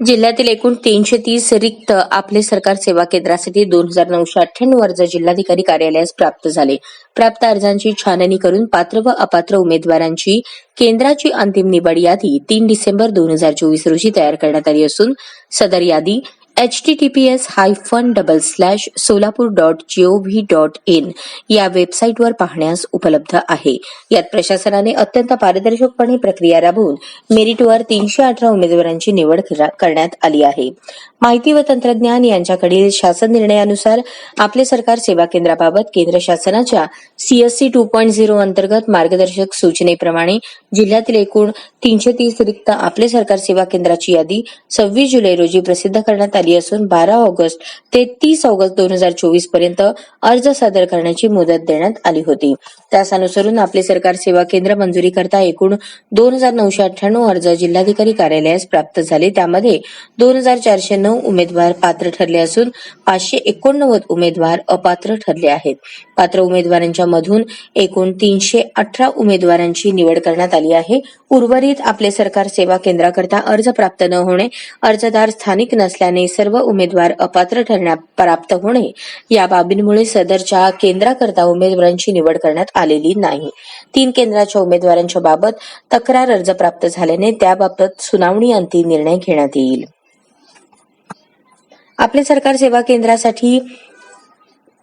जिल्ह्यातील एकूण 330 रिक्त आपले सरकार सेवा केंद्रासाठी 2998 अर्ज जिल्हाधिकारी कार्यालयास प्राप्त झाले. प्राप्त अर्जांची छाननी करून पात्र व अपात्र उमेदवारांची केंद्राची अंतिम निवड यादी 3 डिसेंबर 2024 रोजी तयार करण्यात आली असून सदर यादी https:/solapur.gov.in या वेबसाईटवर पाहण्यास उपलब्ध आहे. यात प्रशासनाने अत्यंत पारदर्शकपणे प्रक्रिया राबवून मेरिटवर 318 उमेदवारांची निवड करण्यात आली आहे. माहिती व तंत्रज्ञान यांच्याकडील शासन निर्णयानुसार आपले सरकार सेवा केंद्राबाबत केंद्र शासनाच्या CSC 2.0 अंतर्गत मार्गदर्शक सूचनेप्रमाणे जिल्ह्यातील एकूण 330 रिक्त आपले सरकार सेवा केंद्राची यादी 26 जुलै रोजी प्रसिद्ध करण्यात आली असून 12 ऑगस्ट ते 30 ऑगस्ट 2024 पर्यंत अर्ज सादर करण्याची मुदत देण्यात आली होती. त्यास अनुसरून आपले सरकार सेवा केंद्र मंजुरीकरता एकूण 2998 अर्ज जिल्हाधिकारी कार्यालयास प्राप्त झाले. त्यामध्ये 2409 उमेदवार पात्र ठरले असून 589 उमेदवार अपात्र ठरले आहेत. पात्र उमेदवारांच्या मधून एकूण 318 उमेदवारांची निवड करण्यात आली आहे. उर्वरित आपले सरकार सेवा केंद्राकरता अर्ज प्राप्त न होणे, अर्जदार स्थानिक नसल्याने सर्व उमेदवार अपात्र प्राप्त होणे या बाबींमुळे सदरच्या केंद्राकरता उमेदवारांची निवड करण्यात आलेली नाही. 3 केंद्राच्या उमेदवारांच्या बाबत तक्रार अर्ज प्राप्त झाल्याने त्याबाबत सुनावणी अंतिम निर्णय घेण्यात येईल. आपले सरकार सेवा केंद्रासाठी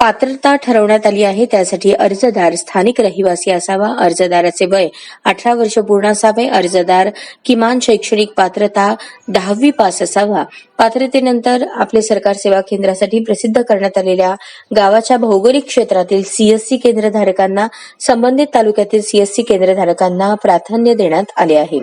पात्रता ठरवण्यात आली आहे. त्यासाठी अर्जदार स्थानिक रहिवासी असावा. अर्जदाराचे वय 18 वर्ष पूर्ण असावे. अर्जदार किमान शैक्षणिक पात्रता 10वी पास असावा. पात्रतेनंतर आपले सरकार सेवा केंद्रासाठी प्रसिद्ध करण्यात आलेल्या गावाच्या भौगोलिक क्षेत्रातील CSC केंद्रधारकांना संबंधित तालुक्यातील CSC केंद्रधारकांना प्राधान्य देण्यात आले आहे.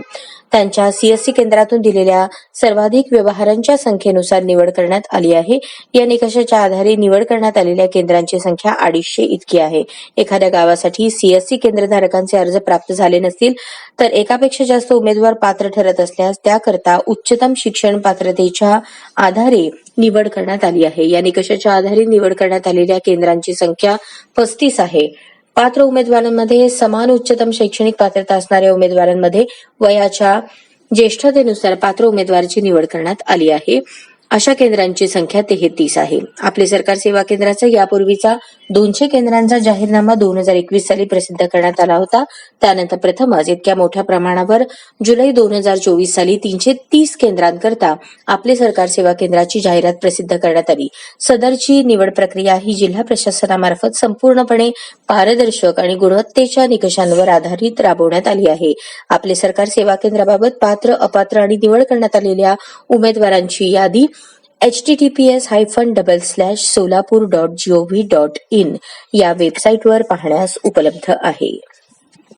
त्यांच्या CSC केंद्रातून दिलेल्या सर्वाधिक व्यवहारांच्या संख्येनुसार निवड करण्यात आली आहे. या निकषाच्या आधारे निवड करण्यात आलेल्या केंद्रांची संख्या 250 इतकी आहे. एखाद्या गावासाठी CSC केंद्रधारकांचे अर्ज प्राप्त झाले नसतील तर एकापेक्षा जास्त उमेदवार पात्र ठरत असल्यास त्याकरता उच्चतम शिक्षण पात्रतेच्या आधारे निवड करण्यात आली आहे. या निकषाच्या आधारे निवड करण्यात आलेल्या केंद्रांची संख्या 35 आहे. पात्र उमेदवारांमध्ये समान उच्चतम शैक्षणिक पात्रता असणाऱ्या उमेदवारांमध्ये वयाच्या ज्येष्ठतेनुसार पात्र उमेदवाराची निवड करण्यात आली आहे. अशा केंद्रांची संख्या 33 आहे. आपले सरकार सेवा केंद्राचा यापूर्वीचा 200 केंद्रांचा जाहीरनामा 2021 साली प्रसिद्ध करण्यात आला होता. त्यानंतर प्रथमच इतक्या मोठ्या प्रमाणावर जुलै 2024 साली 330 केंद्रांकरता आपले सरकार सेवा केंद्राची जाहिरात प्रसिद्ध करण्यात आली. सदरची निवड प्रक्रिया ही जिल्हा प्रशासनामार्फत संपूर्णपणे पारदर्शक आणि गुणवत्तेच्या निकषांवर आधारित राबवण्यात आली आहे. आपले सरकार सेवा केंद्राबाबत पात्र, अपात्र आणि निवड करण्यात आलेल्या उमेदवारांची यादी https://solapur.gov.in या वेबसाईटवर पाहण्यास उपलब्ध आहे.